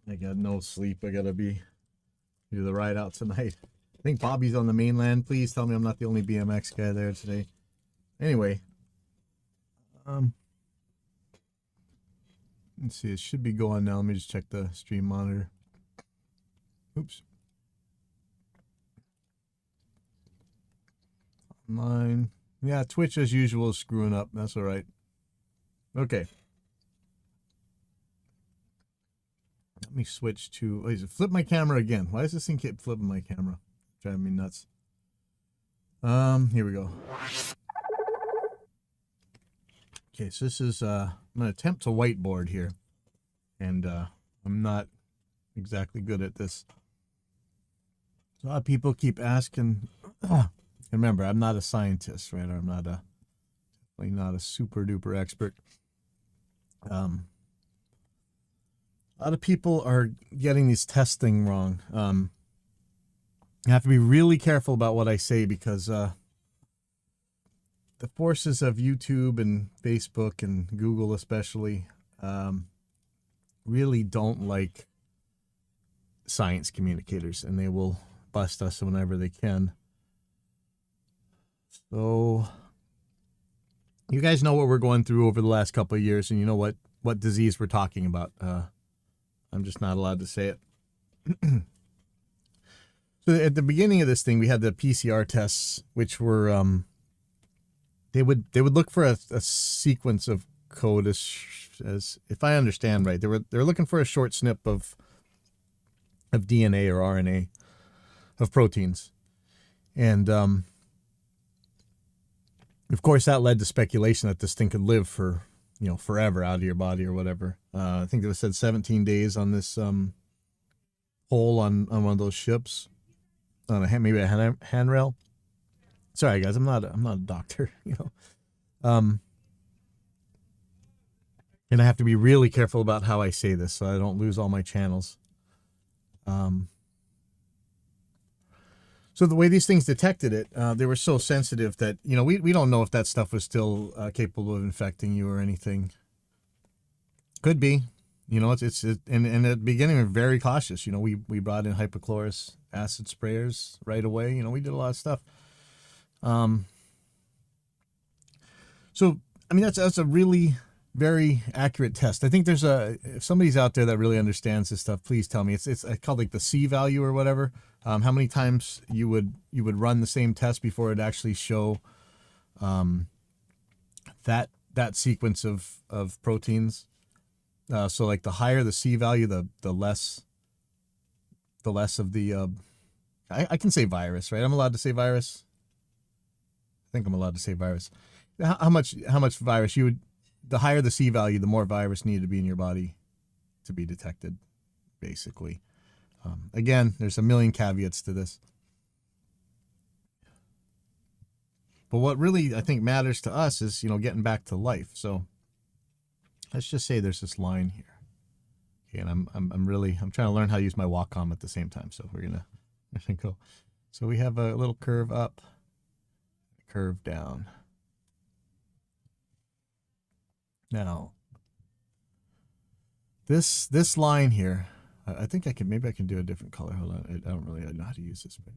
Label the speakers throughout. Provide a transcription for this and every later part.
Speaker 1: I got no sleep. I gotta do the ride out tonight. I think Bobby's on the mainland. Please tell me I'm not the only BMX guy there today. Anyway, let's see. It should be going now. Let me just check the stream monitor. Oops. Online. Yeah, Twitch as usual is screwing up. That's all right. Okay. Let me switch to. Oh, flip my camera again. Why does this thing keep flipping my camera? Driving me nuts. Here we go. Okay, so this is I'm gonna attempt to whiteboard here, and I'm not exactly good at this. A lot of people keep asking. Remember, I'm not a scientist, right? I'm not definitely not a super duper expert. A lot of people are getting these testing wrong. I have to be really careful about what I say because the forces of YouTube and Facebook and Google especially really don't like science communicators, and they will bust us whenever they can. So you guys know what we're going through over the last couple of years, and you know what disease we're talking about. I'm just not allowed to say it. So at the beginning of this thing, we had the PCR tests, which were they would look for a sequence of code as if I understand right, they were looking for a short snip of DNA or RNA of proteins, and of course that led to speculation that this thing could live for forever out of your body or whatever. I think it was said 17 days on this pole on one of those ships on maybe a handrail. Sorry guys, I'm not a doctor, and I have to be really careful about how I say this so I don't lose all my channels. So the way these things detected it, they were so sensitive that, we don't know if that stuff was still capable of infecting you or anything. Could be. And at the beginning, we were very cautious. We brought in hypochlorous acid sprayers right away. We did a lot of stuff. So, I mean, that's a really very accurate test. I think if somebody's out there that really understands this stuff, please tell me. It's called like the C value or whatever. How many times you would run the same test before it actually show that sequence of proteins. So like the higher the C value, the less of the I can say virus, right? I'm allowed to say virus. I think I'm allowed to say virus. How much virus the higher the C value, the more virus needed to be in your body to be detected, basically. Again, there's a million caveats to this. But what really I think matters to us is, getting back to life. So let's just say there's this line here. Okay, and I'm trying to learn how to use my Wacom at the same time. So we're gonna go. So we have a little curve up, a curve down. Now, this line here, I think maybe I can do a different color. Hold on, I don't really know how to use this, but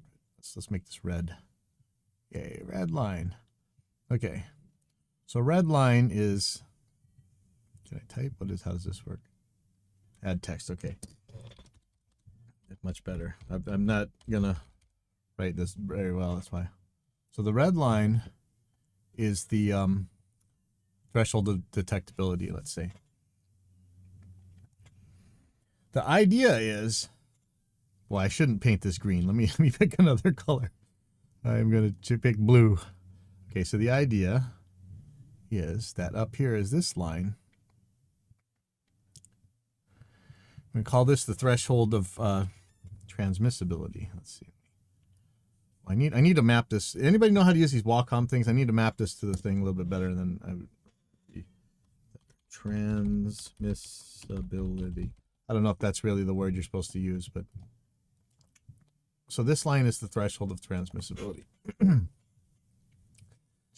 Speaker 1: let's make this red. Yay, red line. Okay, so red line is. Can I type? How does this work? Add text. Okay, much better. I'm not gonna write this very well. That's why. So the red line is the threshold of detectability. Let's say. The idea is, well, I shouldn't paint this green. Let me pick another color. I'm going to pick blue. Okay, so the idea is that up here is this line. I'm going to call this the threshold of transmissibility. Let's see. I need to map this. Anybody know how to use these Wacom things? I need to map this to the thing a little bit better than I would. Transmissibility. I don't know if that's really the word you're supposed to use, but so this line is the threshold of transmissibility. So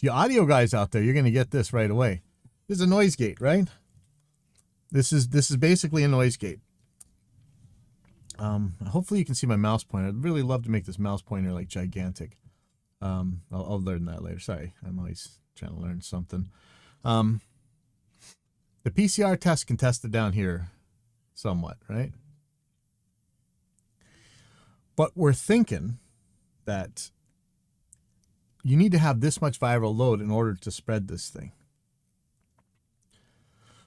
Speaker 1: you audio guys out there, you're going to get this right away. This is a noise gate, right? This is basically a noise gate. Hopefully you can see my mouse pointer. I'd really love to make this mouse pointer like gigantic. I'll learn that later. Sorry, I'm always trying to learn something. The PCR test can test it down here somewhat, right? But we're thinking that you need to have this much viral load in order to spread this thing.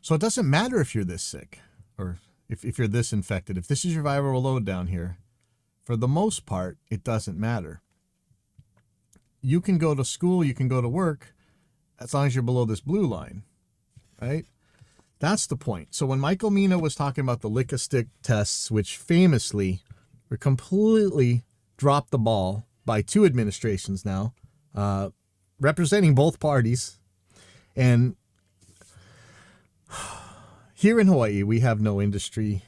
Speaker 1: So it doesn't matter if you're this sick or if you're this infected. If this is your viral load down here, for the most part, it doesn't matter. You can go to school, you can go to work, as long as you're below this blue line, right? That's the point. So when Michael Mina was talking about the lick-a-stick tests, which famously were completely dropped the ball by 2 administrations now, representing both parties, and here in Hawaii, we have no industry,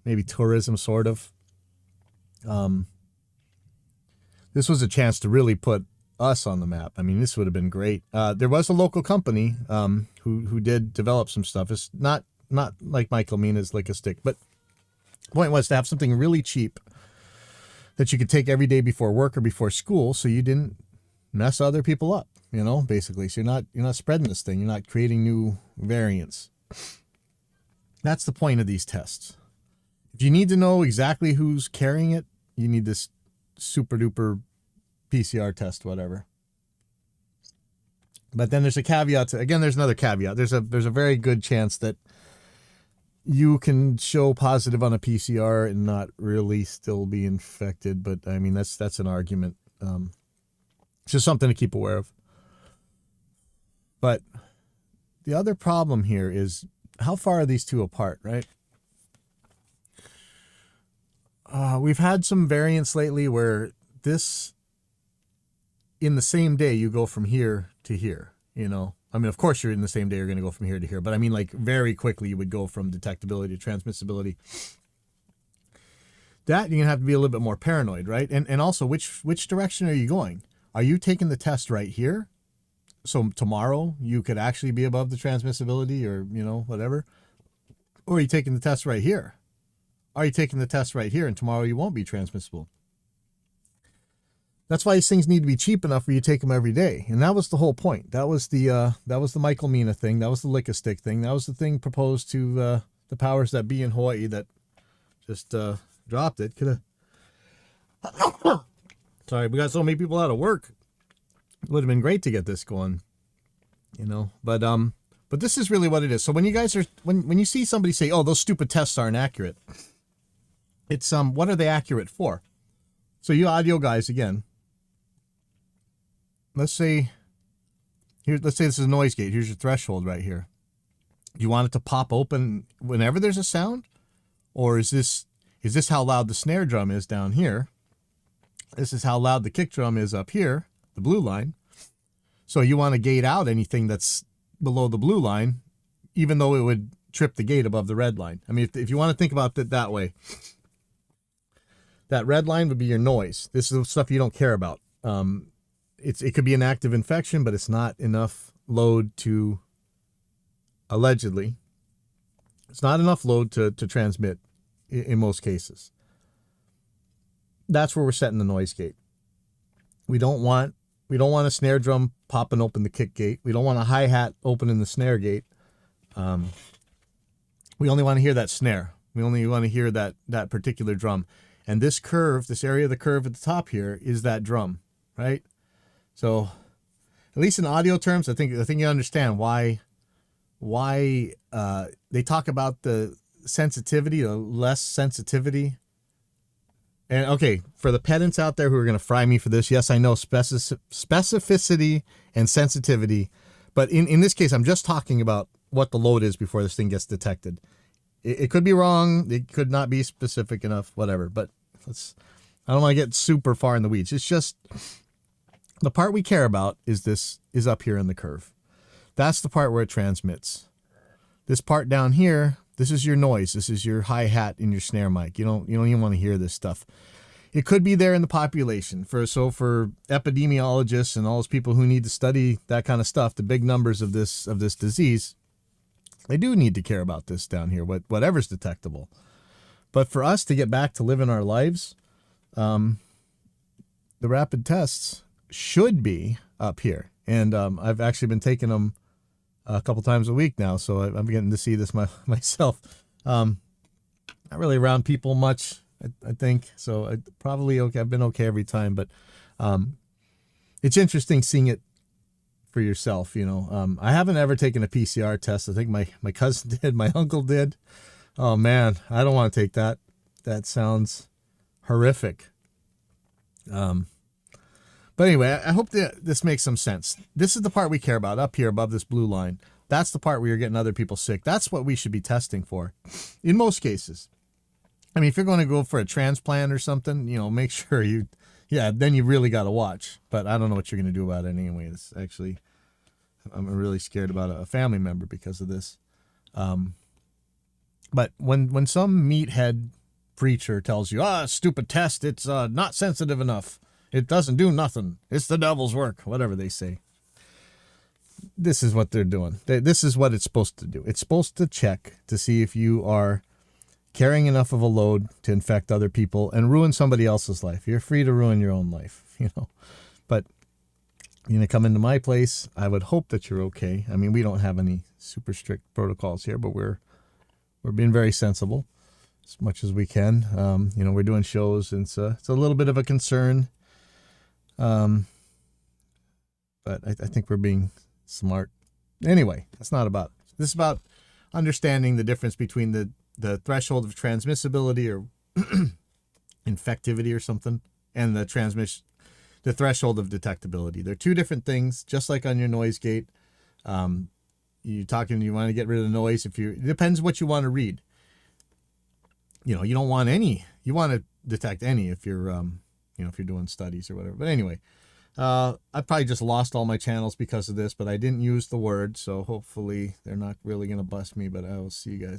Speaker 1: maybe tourism, sort of. This was a chance to really put us on the map. I mean, this would have been great. There was a local company who did develop some stuff. It's not like Michael Mina's lick-a-stick, but the point was to have something really cheap that you could take every day before work or before school, so you didn't mess other people up, you know, basically. So you're not spreading this thing. You're not creating new variants. That's the point of these tests. If you need to know exactly who's carrying it, you need this super duper PCR test, whatever. But then there's a caveat to, again, there's another caveat. There's a very good chance that you can show positive on a PCR and not really still be infected. But I mean, that's an argument. It's just something to keep aware of. But the other problem here is, how far are these two apart, right? We've had some variants lately where this, in the same day, you go from here to here, you know? I mean, of course, you're in the same day, you're going to go from here to here. But I mean, like, very quickly, you would go from detectability to transmissibility. That, you're going to have to be a little bit more paranoid, right? And also, which direction are you going? Are you taking the test right here? So tomorrow you could actually be above the transmissibility, or, you know, whatever. Or are you taking the test right here? Are you taking the test right here and tomorrow you won't be transmissible? That's why these things need to be cheap enough where you take them every day. And that was the whole point. That was the Michael Mina thing. That was the lick-a-stick thing. That was the thing proposed to the powers that be in Hawaii that just dropped it. Could have. Sorry, we got so many people out of work. It would have been great to get this going, you know. But this is really what it is. So when you guys are when you see somebody say, "Oh, those stupid tests aren't accurate," it's what are they accurate for? So you audio guys, again, let's say this is a noise gate. Here's your threshold right here. You want it to pop open whenever there's a sound, or is this how loud the snare drum is down here? This is how loud the kick drum is up here, the blue line. So you want to gate out anything that's below the blue line, even though it would trip the gate above the red line. I mean, if you want to think about it that way, that red line would be your noise. This is the stuff you don't care about. It could be an active infection, but it's not enough load to, allegedly, it's not enough load to transmit in most cases. That's where we're setting the noise gate. We don't want a snare drum popping open the kick gate. We don't want a hi-hat opening the snare gate. We only want to hear that snare. We only want to hear that particular drum. And this curve, this area of the curve at the top here, is that drum, right? So, at least in audio terms, I think you understand why they talk about the sensitivity, the less sensitivity. And okay, for the pedants out there who are going to fry me for this, yes, I know specificity and sensitivity, but in this case, I'm just talking about what the load is before this thing gets detected. It could be wrong. It could not be specific enough, whatever, but I don't want to get super far in the weeds. It's just the part we care about is up here in the curve. That's the part where it transmits. This part down here, this is your noise. This is your hi-hat in your snare mic. You don't even want to hear this stuff. It could be there in the population. For epidemiologists and all those people who need to study that kind of stuff, the big numbers of this disease, they do need to care about this down here, whatever's detectable. But for us to get back to living our lives, the rapid tests should be up here. And I've actually been taking them a couple times a week now, so I'm getting to see this myself. Not really around people much, I think. So I probably okay. I've been okay every time, but it's interesting seeing it for yourself. I haven't ever taken a PCR test. I think my cousin did, my uncle did. Oh man, I don't want to take that. That sounds horrific. But anyway, I hope that this makes some sense. This is the part we care about up here above this blue line. That's the part where you're getting other people sick. That's what we should be testing for in most cases. I mean, if you're going to go for a transplant or something, make sure then you really got to watch. But I don't know what you're going to do about it anyway. It's actually, I'm really scared about a family member because of this. But when some meathead preacher tells you, stupid test, it's not sensitive enough. It doesn't do nothing. It's the devil's work, whatever they say. This is what they're doing. This is what it's supposed to do. It's supposed to check to see if you are carrying enough of a load to infect other people and ruin somebody else's life. You're free to ruin your own life, But you're going to come into my place. I would hope that you're okay. I mean, we don't have any super strict protocols here, but we're being very sensible as much as we can. We're doing shows, and it's a little bit of a concern. But I think we're being smart. Anyway, that's not about it. This is about understanding the difference between the threshold of transmissibility or infectivity or something and the threshold of detectability. They're two different things, just like on your noise gate. You want to get rid of the noise. It depends what you want to read. You don't want any. You want to detect any if you're if you're doing studies or whatever. But anyway, I probably just lost all my channels because of this, but I didn't use the word, so hopefully they're not really going to bust me, but I will see you guys.